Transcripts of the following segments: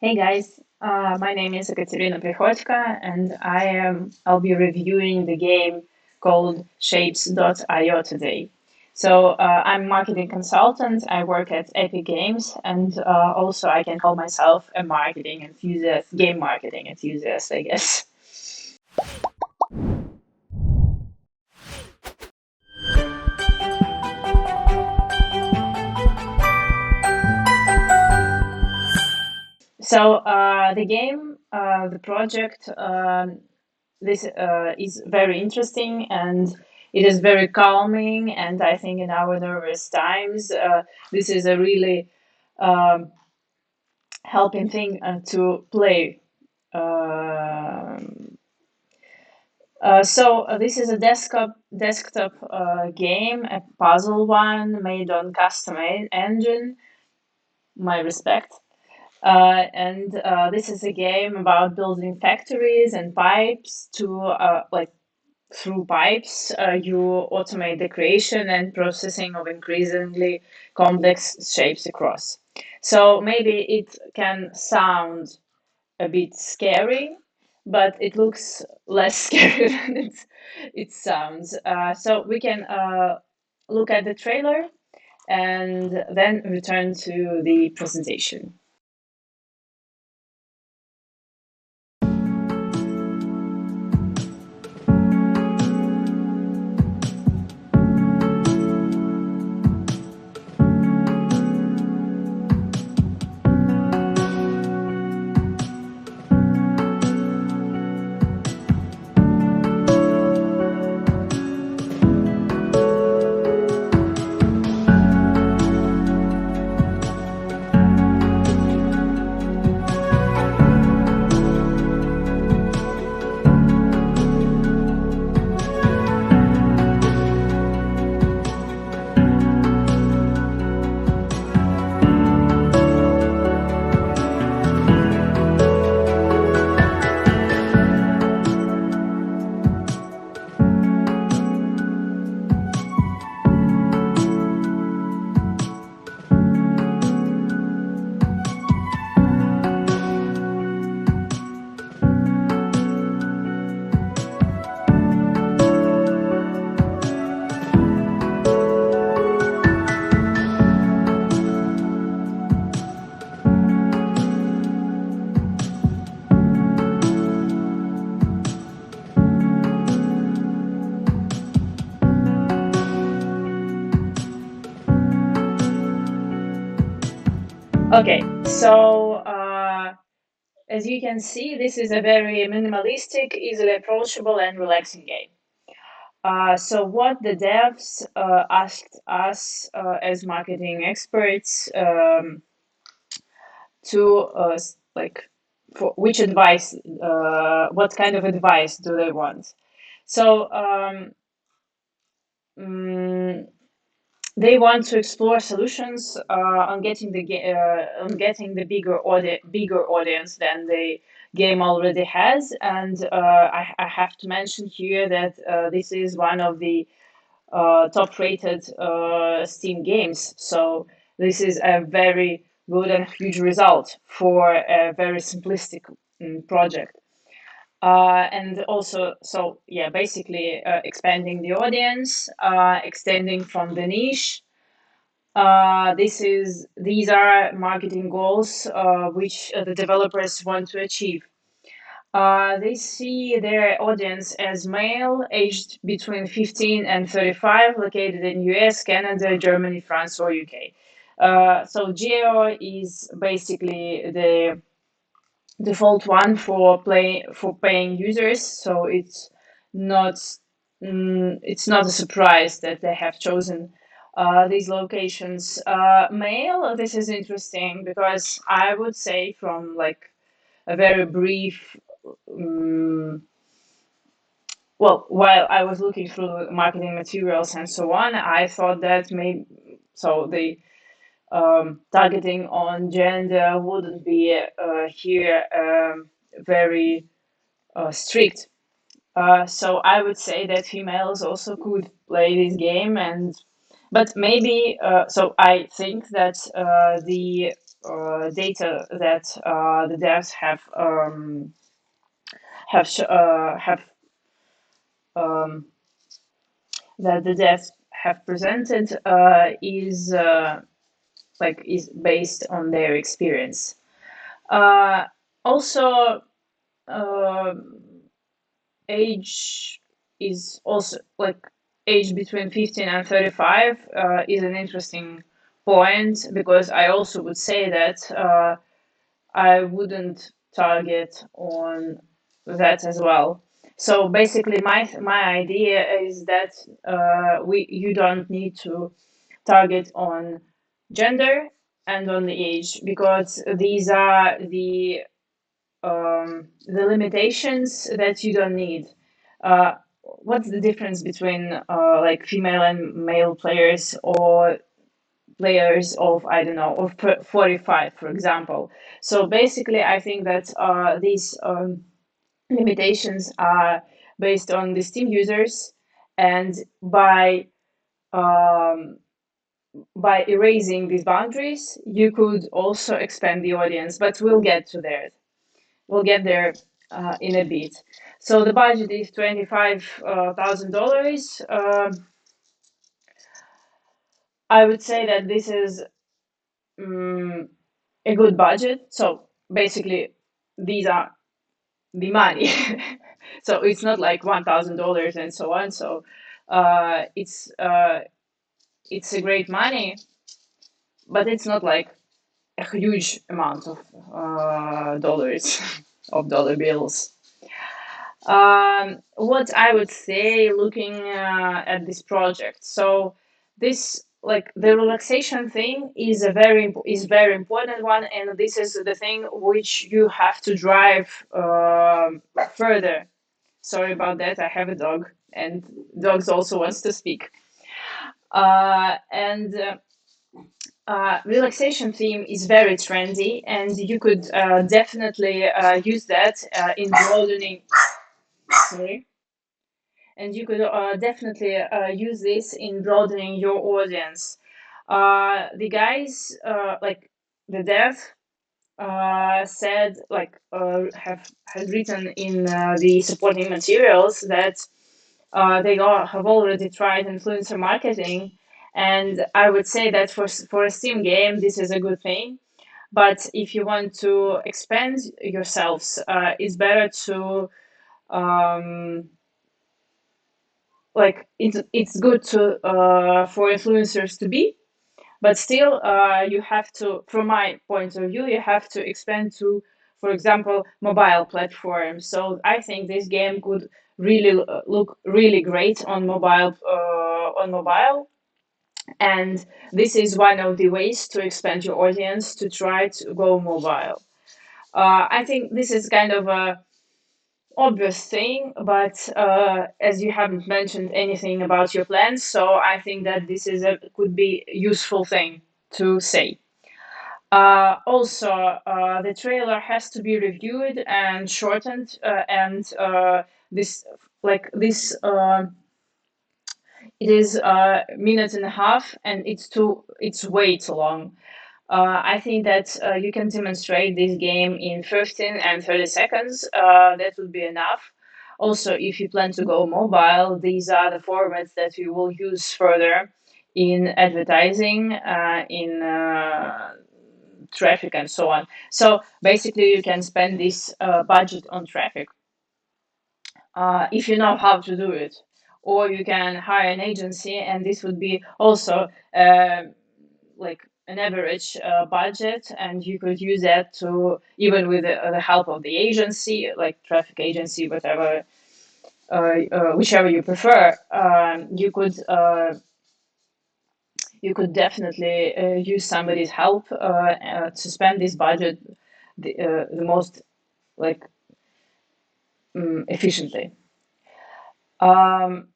Hey guys, my name is Ekaterina Prikhodko, and I'll be reviewing the game called Shapes.io today. I'm marketing consultant. I work at Epic Games, and also I can call myself a marketing enthusiast, game marketing enthusiast, I guess. The game, the project, this is very interesting and it is very calming. And I think in our nervous times, this is a really um, helping thing to play. Um this is a desktop game, a puzzle one made on custom engine. My respect. And this is a game about building factories and pipes to through pipes, you automate the creation and processing of increasingly complex shapes across. So maybe it can sound a bit scary, but it looks less scary than it sounds. So we can look at the trailer and then return to the presentation. Okay, as you can see, this is a very minimalistic, easily approachable, and relaxing game. So what the devs asked us as marketing experts to like for which advice, what kind of advice do they want? So mm, they want to explore solutions on getting the bigger audience than the game already has, and I have to mention here that this is one of the top-rated Steam games. So this is a very good and huge result for a very simplistic project. And also, so yeah, basically expanding the audience, extending from the niche. These are marketing goals which the developers want to achieve. They see their audience as male, aged between 15 and 35, located in US, Canada, Germany, France, or UK. So geo is basically the default one for paying users. So not it's not a surprise that they have chosen these locations. Male, this is interesting because I would say from like a very brief well, while I was looking through marketing materials and so on, I thought that maybe so the targeting on gender wouldn't be here very strict. So I would say that females also could play this game, and but maybe so I think that the data that the devs have um, that the devs have presented is based on their experience. Uh, Also, uh, age is also like age between 15 and 35 is an interesting point, because I also would say that I wouldn't target on that as well. So basically, my idea is that we you don't need to target on gender and on the age, because these are the limitations that you don't need. What's the difference between like female and male players, or players of, I don't know, of 45, for example? So basically, I think that these limitations are based on the Steam users, and um, by erasing these boundaries, you could also expand the audience. But we'll get to there. We'll get there in a bit. So the budget is $25,000. I would say that this is um, a good budget. So basically, these are the money. So it's not like $1,000 and so on. So uh, it's uh, it's a great money, but it's not like a huge amount of dollars of dollar bills. What I would say, looking at this project, so this, like, the relaxation thing is a very important one, and this is the thing which you have to drive further. Sorry about that. I have a dog, and dogs also wants to speak. And Relaxation theme is very trendy, and you could definitely use that in broadening. Sorry. And you could definitely use this in broadening your audience. The guys, like the dev, said, like, have had written in the supporting materials that have already tried influencer marketing, and I would say that for a Steam game, this is a good thing. But if you want to expand yourselves, it's better to um, like it's good to for influencers to be, but still you have to, from my point of view, you have to expand to, for example, mobile platforms. So I think this game could really look really great on mobile, and this is one of the ways to expand your audience, to try to go mobile. I think this is kind of a obvious thing, but as you haven't mentioned anything about your plans, so I think that this is a could be useful thing to say. Also, the trailer has to be reviewed and shortened, and this this it is a minute and a half, and it's way too long. I think that you can demonstrate this game in 15 and 30 seconds. That would be enough. Also, if you plan to go mobile, these are the formats that you will use further in advertising, in traffic, and so on. So basically, you can spend this budget on traffic if you know how to do it. Or you can hire an agency, and this would be also like an average budget, and you could use that to, even with the help of the agency, like traffic agency, whatever, whichever you prefer. You could definitely use somebody's help to spend this budget the most, like, efficiently. Um,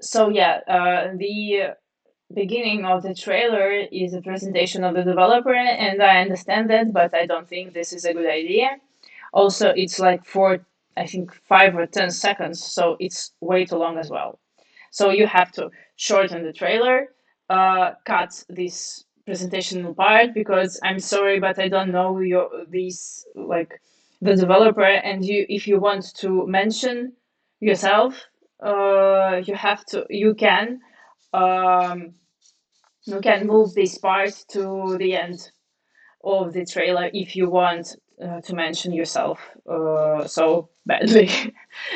so yeah, the beginning of the trailer is a presentation of the developer, and I understand that, but I don't think this is a good idea. Also, it's like for, I think, 5 or 10 seconds, so it's way too long as well. So you have to shorten the trailer, cut this presentational part, because I'm sorry, but I don't know these, like, the developer, and if you want to mention yourself, um, you can move this part to the end of the trailer if you want to mention yourself so badly.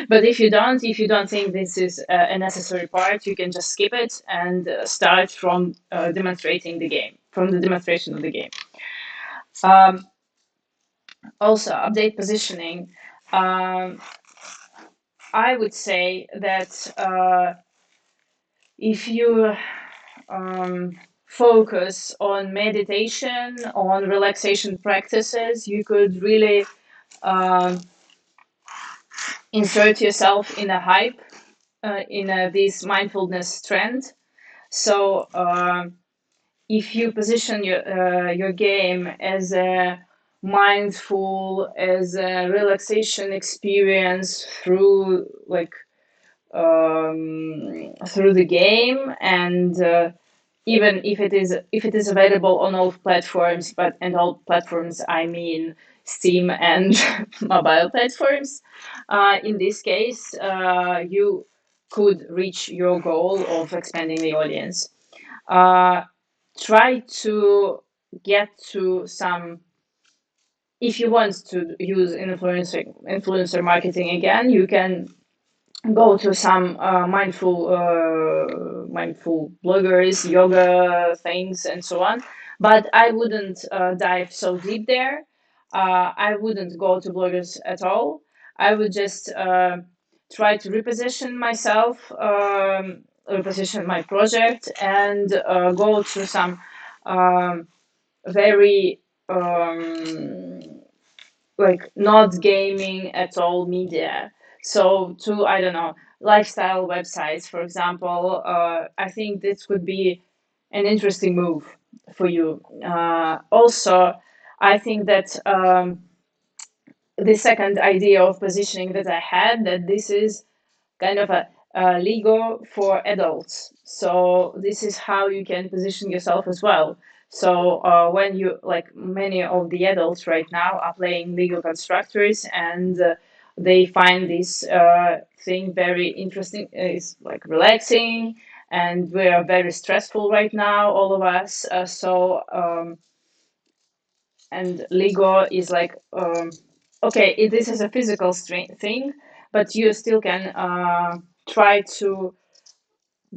But if you don't think this is a necessary part, you can just skip it and start from from the demonstration of the game. Um, Also, update positioning. Um, I would say that if you focus on meditation, on relaxation practices, you could really um, insert yourself in a hype, this mindfulness trend. So if you position your game as a mindful, as a relaxation experience through, like, through the game, and even if it is available on all platforms, but and all platforms I mean Steam and mobile platforms. In this case, you could reach your goal of expanding the audience. Uh, Try to get to some. If you want to use influencer marketing again, you can go to some mindful bloggers, yoga things, and so on. But I wouldn't dive so deep there. I wouldn't go to bloggers at all. I would just try to reposition myself, reposition my project, and go to some very like not gaming at all media. So to, I don't know, lifestyle websites, for example, I think this would be an interesting move for you. Also, I think that the second idea of positioning that I had, that this is kind of a Lego for adults. So this is how you can position yourself as well. So when you, like, many of the adults right now are playing Lego constructors, and they find this thing very interesting. It's like relaxing, and we are very stressful right now, all of us. And Lego is like, okay, this is a physical thing, but you still can try to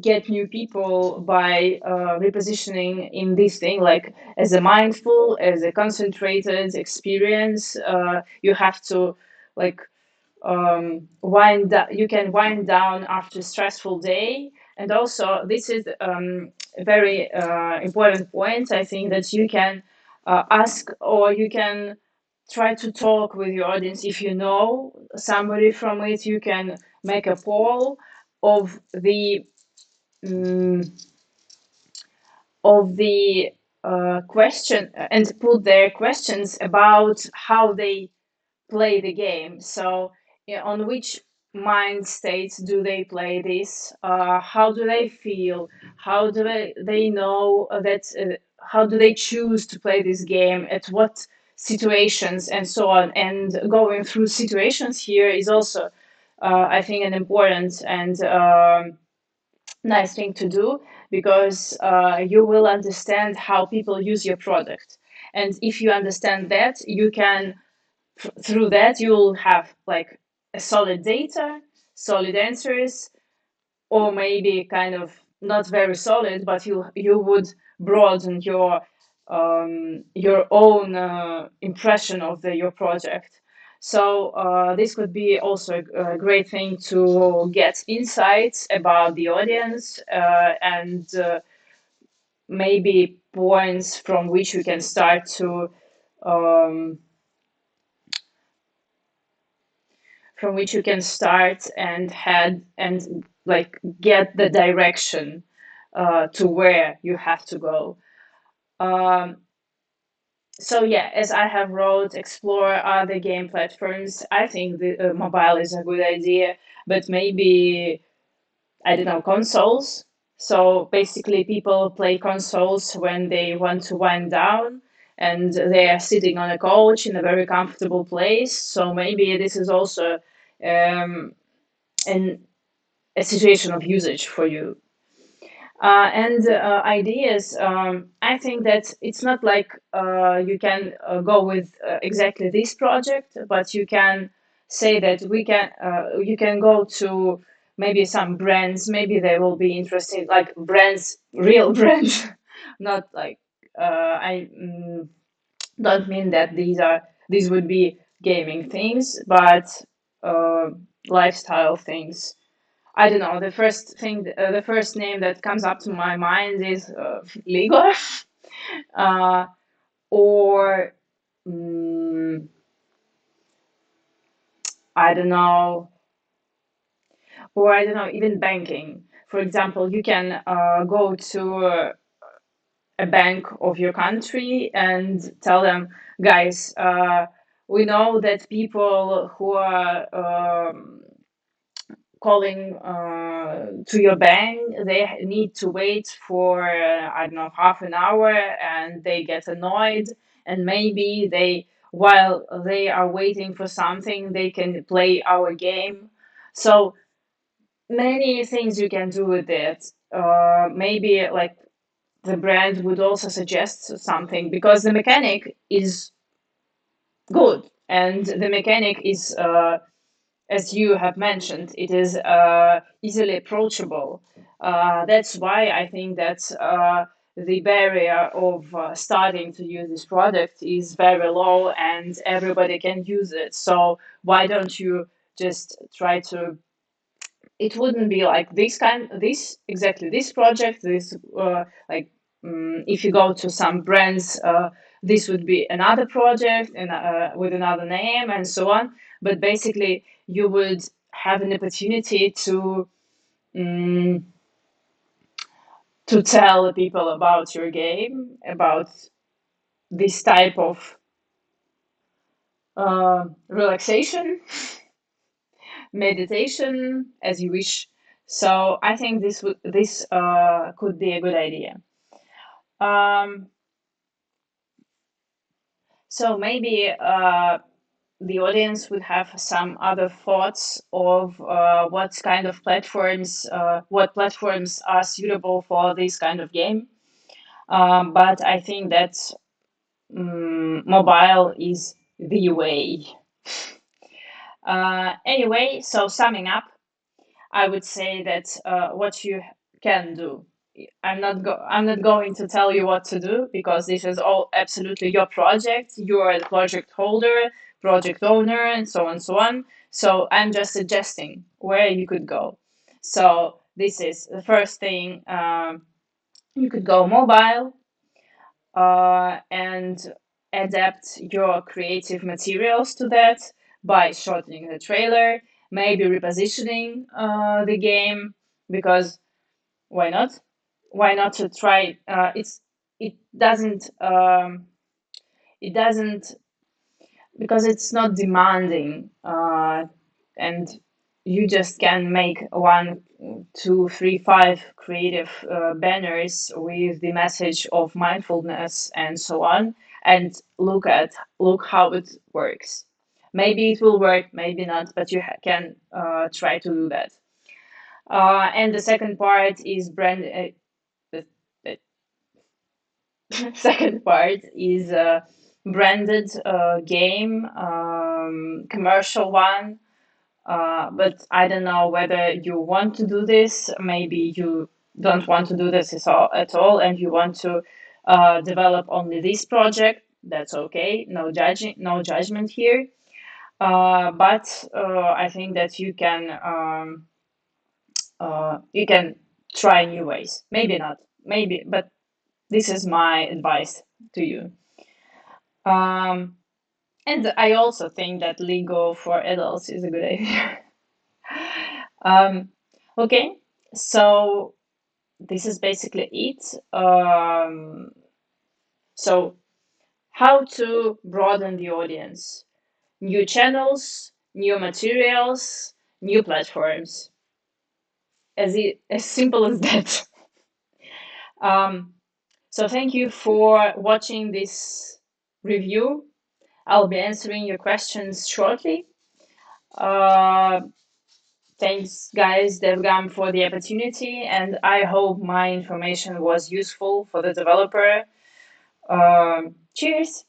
get new people by repositioning in this thing, like as a mindful, as a concentrated experience. You have to, like, you can wind down after a stressful day. And also, this is a very important point, I think, that you can ask, or you can try to talk with your audience. If you know somebody from it, you can make a poll of the um, question, and put their questions about how they play the game. So, yeah, on which mind states do they play this? How do they feel? How do they know that? How do they choose to play this game? At what situations, and so on? And going through situations here is also, I think, an important and nice thing to do, because you will understand how people use your product. And if you understand that, you can, through that, you'll have, like, a solid data, solid answers, or maybe kind of not very solid, but you would broaden your own impression of your project. So this could be also a great thing to get insights about the audience, and maybe points from which we can start to um, and head, and, like, get the direction to where you have to go. Um, so yeah, as I have wrote, explore other game platforms. I think the mobile is a good idea, but maybe, I don't know, consoles. So basically, people play consoles when they want to wind down and they are sitting on a couch in a very comfortable place. So maybe this is also um, an, a situation of usage for you. And ideas, I think that it's not like you can go with exactly this project, but you can say that you can go to maybe some brands, maybe they will be interested, like brands, real brands, not like I don't mean that these would be gaming things, but uh, lifestyle things. I don't know. The first name that comes up to my mind is Lego, uh, or mm, I don't know, or I don't know, even banking. For example, you can go to a bank of your country and tell them, guys, we know that people who are calling to your bank, they need to wait for I don't know, half an hour, and they get annoyed, and maybe they, while they are waiting for something, they can play our game. So many things you can do with it. Maybe like the brand would also suggest something because the mechanic is good, and the mechanic is as you have mentioned, it is easily approachable. That's why I think that the barrier of starting to use this product is very low and everybody can use it. So why don't you just try to? It wouldn't be like this exactly this project. This like if you go to some brands, this would be another project and with another name and so on. But basically, you would have an opportunity um, to tell people about your game, about this type of relaxation, meditation, as you wish. So I think this could be a good idea. Um, so maybe the audience would have some other thoughts of what platforms are suitable for this kind of game. But I think that mobile is the way. Anyway, so summing up, I would say that what you can do. I'm not going to tell you what to do because this is all absolutely your project. You are the project holder, project owner, and so on and so on. So I'm just suggesting where you could go. So this is the first thing. You could go mobile and adapt your creative materials to that by shortening the trailer, maybe repositioning the game because why not? Why not to try? It doesn't it doesn't because it's not demanding, and you just can make one, two, three, five creative banners with the message of mindfulness and so on, and look how it works. Maybe it will work, maybe not, but you can try to do that. And the second part is the second part is a branded game, commercial one. But I don't know whether you want to do this. Maybe you don't want to do this at all, and you want to develop only this project. That's okay. No judgment here. But I think that you can try new ways. Maybe not. Maybe, but this is my advice to you. Um, and I also think that Lego for adults is a good idea. um, okay, so this is basically it. So how to broaden the audience? New channels, new materials, new platforms. As simple as that. So thank you for watching this review. I'll be answering your questions shortly. Uh, Thanks, guys, DevGAMM, for the opportunity, and I hope my information was useful for the developer. Cheers!